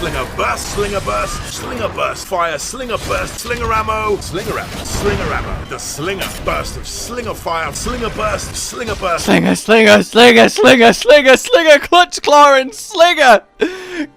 Slinger burst, slinger burst, fire, slinger burst, slinger ammo, slinger ammo, slinger ammo. The slinger burst of slinger fire, slinger burst, slinger burst. Slinger, clutch claw and slinger.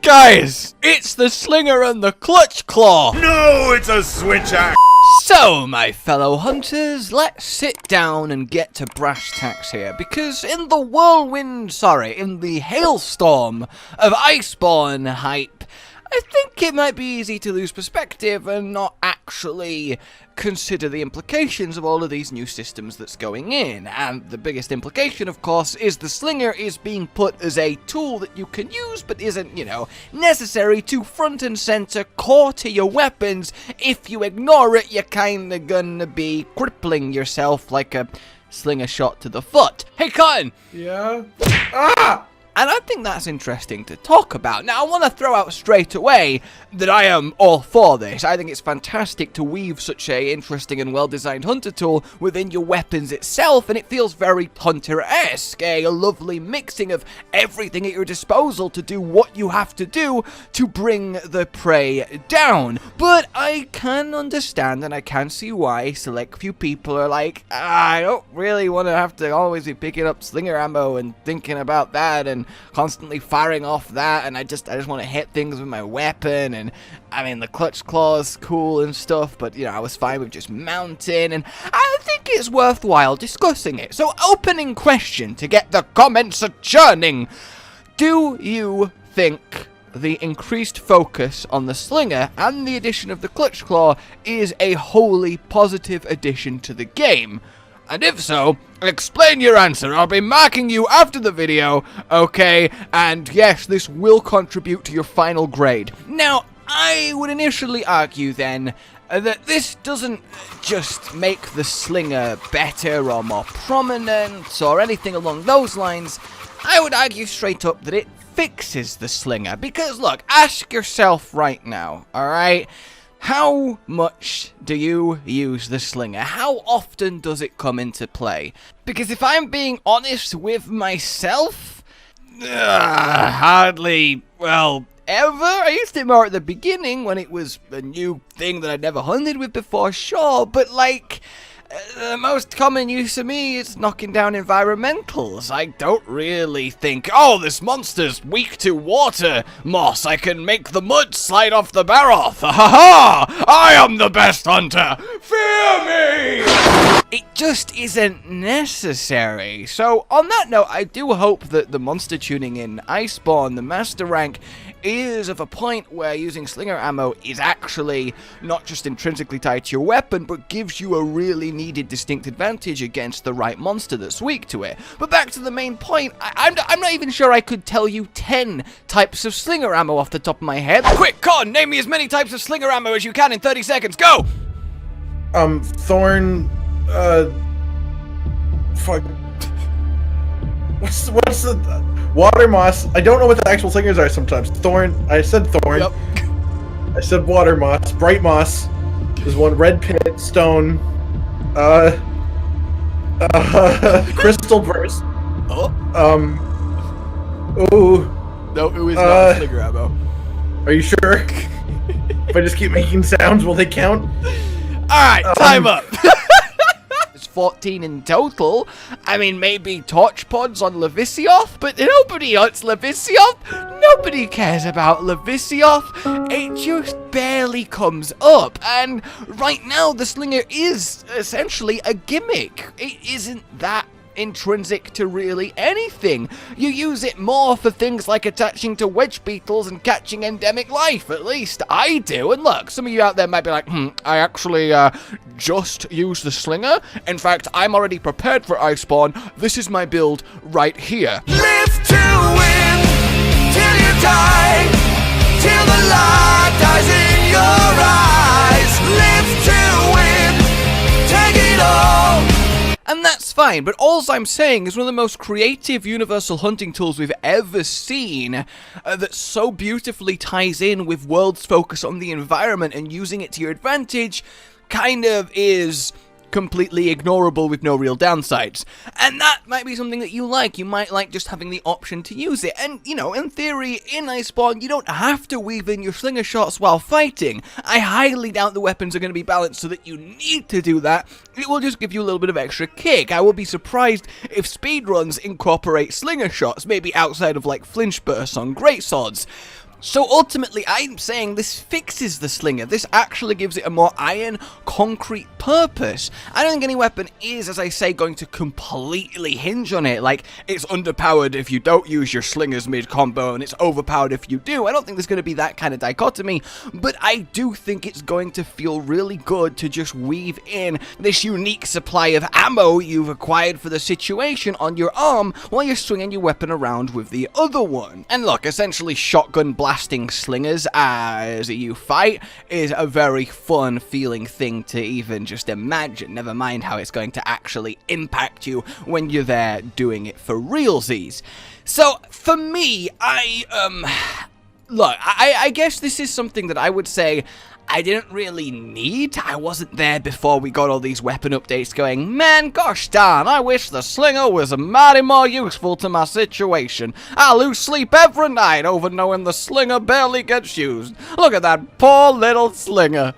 Guys, it's the slinger and the clutch claw. No, it's a switch axe. So, my fellow hunters, let's sit down and get to brass tacks here, because in the hailstorm of Iceborne hype, I think it might be easy to lose perspective and not actually consider the implications of all of these new systems that's going in. And the biggest implication, of course, is the Slinger is being put as a tool that you can use, but isn't, necessary to front and center core to your weapons. If you ignore it, you're kinda gonna be crippling yourself like a slinger shot to the foot. Hey, Cotton! Yeah? Ah! And I think that's interesting to talk about. Now, I want to throw out straight away that I am all for this. I think it's fantastic to weave such a interesting and well-designed hunter tool within your weapons itself, and it feels very hunter-esque, a lovely mixing of everything at your disposal to do what you have to do to bring the prey down. But I can understand and I can see why select few people are like, I don't really want to have to always be picking up slinger ammo and thinking about that and constantly firing off that, and I just want to hit things with my weapon. And I mean, the clutch claw's cool and stuff, but I was fine with just mounting, and I think it's worthwhile discussing it. So, opening question to get the comments a churning: do you think the increased focus on the slinger and the addition of the clutch claw is a wholly positive addition to the game? And if so, explain your answer. I'll be marking you after the video, okay? And yes, this will contribute to your final grade. Now, I would initially argue then that this doesn't just make the slinger better or more prominent or anything along those lines. I would argue straight up that it fixes the slinger. Because look, ask yourself right now, alright? How much do you use the slinger? How often does it come into play? Because if I'm being honest with myself, hardly, well, ever. I used it more at the beginning when it was a new thing that I'd never hunted with before, sure, but like, the most common use of me is knocking down environmentals. I don't really think, oh, this monster's weak to water moss. I can make the mud slide off the barrel. Ha ha ha! I am the best hunter. Fear me! It just isn't necessary. So, on that note, I do hope that the monster tuning in Iceborne, the master rank, is of a point where using slinger ammo is actually not just intrinsically tied to your weapon, but gives you a really needed distinct advantage against the right monster that's weak to it. But back to the main point, I'm not even sure I could tell you 10 types of slinger ammo off the top of my head. Quick, Con, name me as many types of slinger ammo as you can in 30 seconds, go! Thorn, fuck. What's the... Water moss. I don't know what the actual slingers are sometimes. Thorn. I said thorn. Yep. I said water moss. Bright moss. There's one. Red pit. Stone. Crystal burst. Oh. Ooh. No, it was not slinger ammo. Are you sure? If I just keep making sounds, will they count? Alright, time up. 14 in total. I mean, maybe torch pods on Levisioth, but nobody hunts Levisioth. Nobody cares about Levisioth. It just barely comes up. And right now, the slinger is essentially a gimmick. It isn't that intrinsic to really anything. You use it more for things like attaching to wedge beetles and catching endemic life, at least I do. And look, some of you out there might be like, I actually just use the slinger. In fact, I'm already prepared for Iceborne. This is my build right here. Live to win till you die, till the light dies in your eyes. Live to win, take it all. And that's fine, but all I'm saying is one of the most creative universal hunting tools we've ever seen that so beautifully ties in with World's focus on the environment and using it to your advantage kind of is completely ignorable with no real downsides. And that might be something that you like. You might like just having the option to use it. And, you know, in theory, in Iceborne, you don't have to weave in your slinger shots while fighting. I highly doubt the weapons are going to be balanced so that you need to do that. It will just give you a little bit of extra kick. I would be surprised if speedruns incorporate slinger shots, maybe outside of like flinch bursts on greatswords. So ultimately, I'm saying this fixes the slinger. This actually gives it a more iron, concrete purpose. I don't think any weapon is, as I say, going to completely hinge on it. Like, it's underpowered if you don't use your slingers mid-combo, and it's overpowered if you do. I don't think there's going to be that kind of dichotomy, but I do think it's going to feel really good to just weave in this unique supply of ammo you've acquired for the situation on your arm while you're swinging your weapon around with the other one. And look, essentially shotgun blasting slingers as you fight is a very fun feeling thing to even just imagine, never mind how it's going to actually impact you when you're there doing it for realsies. So for me, I guess this is something that I would say I didn't really need. I wasn't there before we got all these weapon updates going, man, gosh darn, I wish the slinger was mighty more useful to my situation. I lose sleep every night over knowing the slinger barely gets used. Look at that poor little slinger.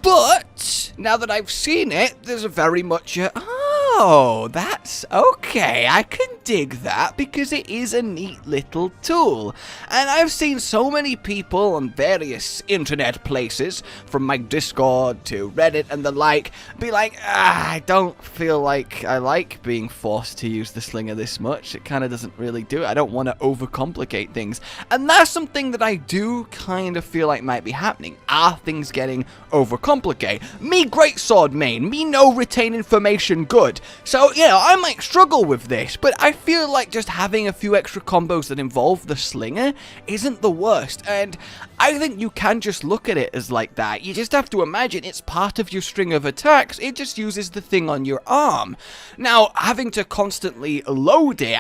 But now that I've seen it, there's a very much a, oh, that's okay. I can dig that because it is a neat little tool. And I've seen so many people on various internet places, from my Discord to Reddit and the like, be like, I don't feel like I like being forced to use the slinger this much. It kind of doesn't really do it. I don't want to overcomplicate things. And that's something that I do kind of feel like might be happening. Are things getting overcomplicated? Me greatsword main, me no retain information good. So, you know, I might struggle with this, but I feel like just having a few extra combos that involve the slinger isn't the worst, and I think you can just look at it as like that. You just have to imagine it's part of your string of attacks, it just uses the thing on your arm. Now, having to constantly load it,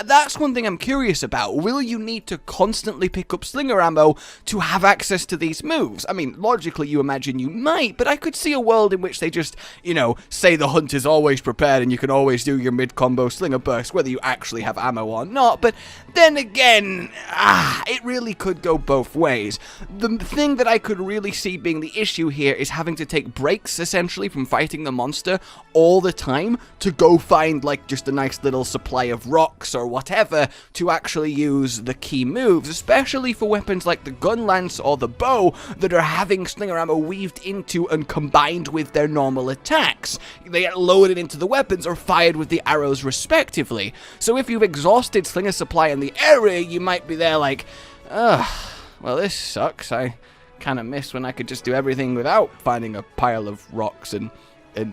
that's one thing I'm curious about. Will you need to constantly pick up slinger ammo to have access to these moves? I mean, logically you imagine you might, but I could see a world in which they just, you know, say the hunt is always prepared and you can always do your mid-combo slinger burst, whether you actually have ammo or not. But then again, it really could go both ways. The thing that I could really see being the issue here is having to take breaks, essentially, from fighting the monster all the time to go find, like, just a nice little supply of rocks or whatever to actually use the key moves, especially for weapons like the gun lance or the bow that are having slinger ammo weaved into and combined with their normal attacks. They get loaded into the weapons or fired with the arrows respectively. So if you've exhausted slinger supply in the area, you might be there like, ugh, well this sucks. I kind of miss when I could just do everything without finding a pile of rocks and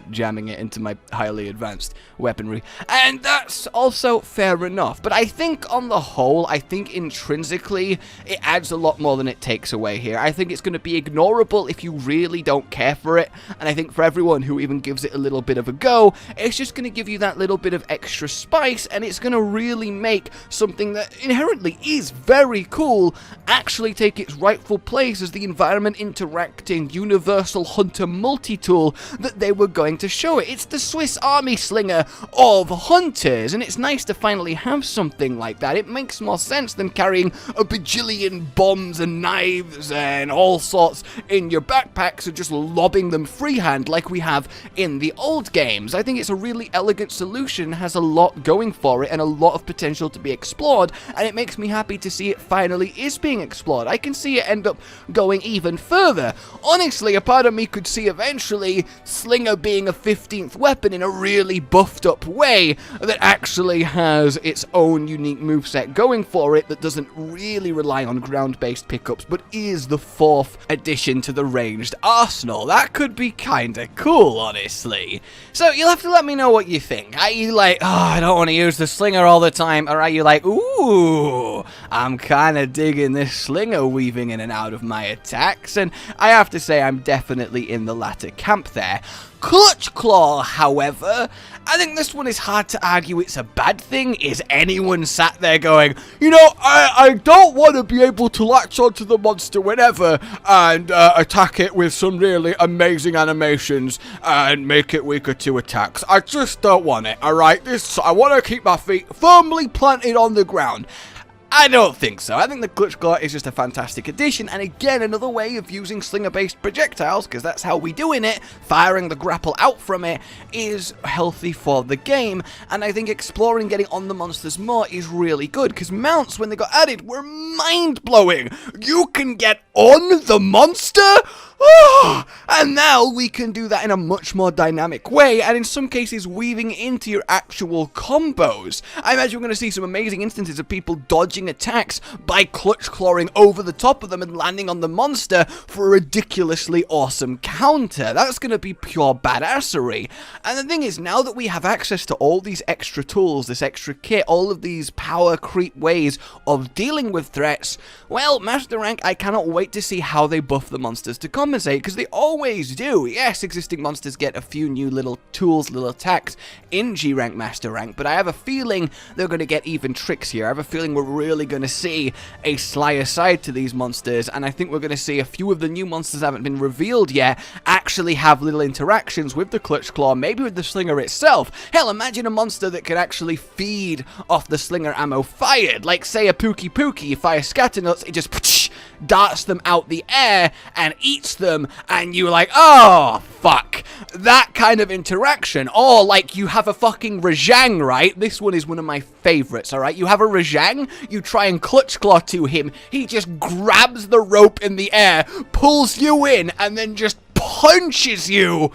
jamming it into my highly advanced weaponry. And that's also fair enough. But I think on the whole, I think intrinsically, it adds a lot more than it takes away here. I think it's going to be ignorable if you really don't care for it. And I think for everyone who even gives it a little bit of a go, it's just going to give you that little bit of extra spice, and it's going to really make something that inherently is very cool actually take its rightful place as the environment interacting universal hunter multi-tool that they were going to show it. It's the Swiss Army slinger of hunters, and it's nice to finally have something like that. It makes more sense than carrying a bajillion bombs and knives and all sorts in your backpacks and just lobbing them freehand like we have in the old games. I think it's a really elegant solution, has a lot going for it and a lot of potential to be explored, and it makes me happy to see it finally is being explored. I can see it end up going even further. Honestly, a part of me could see eventually Slinger being a 15th weapon in a really buffed up way that actually has its own unique moveset going for it that doesn't really rely on ground-based pickups but is the 4th addition to the ranged arsenal. That could be kinda cool, honestly. So you'll have to let me know what you think. Are you like, oh, I don't want to use the Slinger all the time, or are you like, ooh, I'm kinda digging this Slinger weaving in and out of my attacks? And I have to say I'm definitely in the latter camp there. Clutch Claw, however, I think this one is hard to argue it's a bad thing. Is anyone sat there going, you know, I don't want to be able to latch onto the monster whenever and attack it with some really amazing animations and make it weaker to attacks. I just don't want it, alright? I want to keep my feet firmly planted on the ground. I don't think so. I think the Clutch Claw is just a fantastic addition, and again, another way of using Slinger-based projectiles, because that's how we doing it, firing the grapple out from it, is healthy for the game, and I think exploring getting on the monsters more is really good, because mounts, when they got added, were mind-blowing. You can get on the monster? Oh, and now we can do that in a much more dynamic way, and in some cases weaving into your actual combos. I imagine we're going to see some amazing instances of people dodging attacks by clutch clawing over the top of them and landing on the monster for a ridiculously awesome counter. That's going to be pure badassery. And the thing is, now that we have access to all these extra tools, this extra kit, all of these power creep ways of dealing with threats, well, Master Rank, I cannot wait to see how they buff the monsters to compensate, because they always do. Yes, existing monsters get a few new little tools, little attacks in G Rank, Master Rank, but I have a feeling they're going to get even tricks here. I have a feeling we're really going to see a slyer side to these monsters, and I think we're going to see a few of the new monsters that haven't been revealed yet actually have little interactions with the Clutch Claw, maybe with the Slinger itself. Hell, imagine a monster that could actually feed off the Slinger ammo fired, like say a Pookie Pookie. You fire scatter nuts, it just darts them out the air and eats them, and you're like, oh fuck, that kind of interaction. Or like you have a fucking Rajang, right? This one is one of my favorites, alright? You have a Rajang, you try and Clutch Claw to him, he just grabs the rope in the air, pulls you in, and then just punches you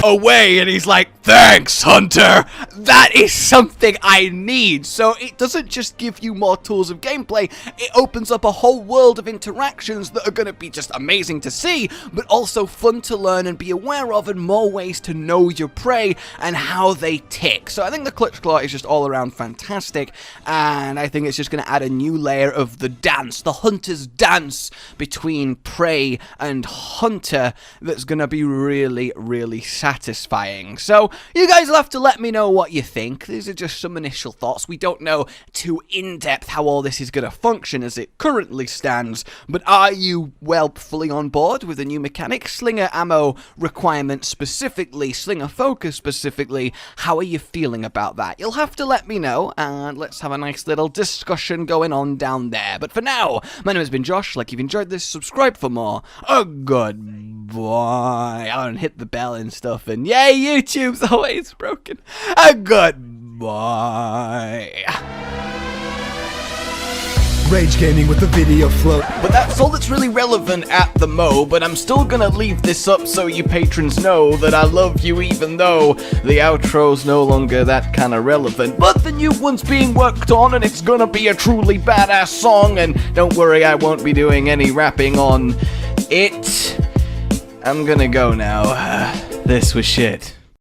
away, and he's like, thanks, Hunter! That is something I need! So it doesn't just give you more tools of gameplay, it opens up a whole world of interactions that are going to be just amazing to see, but also fun to learn and be aware of, and more ways to know your prey and how they tick. So I think the Clutch Claw is just all around fantastic, and I think it's just going to add a new layer of the dance, the hunter's dance between prey and hunter, that's going to be really, really satisfying. So you guys will have to let me know what you think. These are just some initial thoughts. We don't know too in-depth how all this is going to function as it currently stands, but are you, well, fully on board with the new mechanic? Slinger ammo requirements specifically, Slinger focus specifically, how are you feeling about that? You'll have to let me know, and let's have a nice little discussion going on down there. But for now, my name has been Josh. Like, if you've enjoyed this, subscribe for more. Oh, goodbye. And hit the bell and stuff, and yay, YouTube's always broken. Goodbye. Rage gaming with the video float. But that's all that's really relevant at the mo, but I'm still gonna leave this up so you patrons know that I love you, even though the outro's no longer that kind of relevant. But the new one's being worked on, and it's gonna be a truly badass song, and don't worry, I won't be doing any rapping on it. I'm gonna go now. This was shit.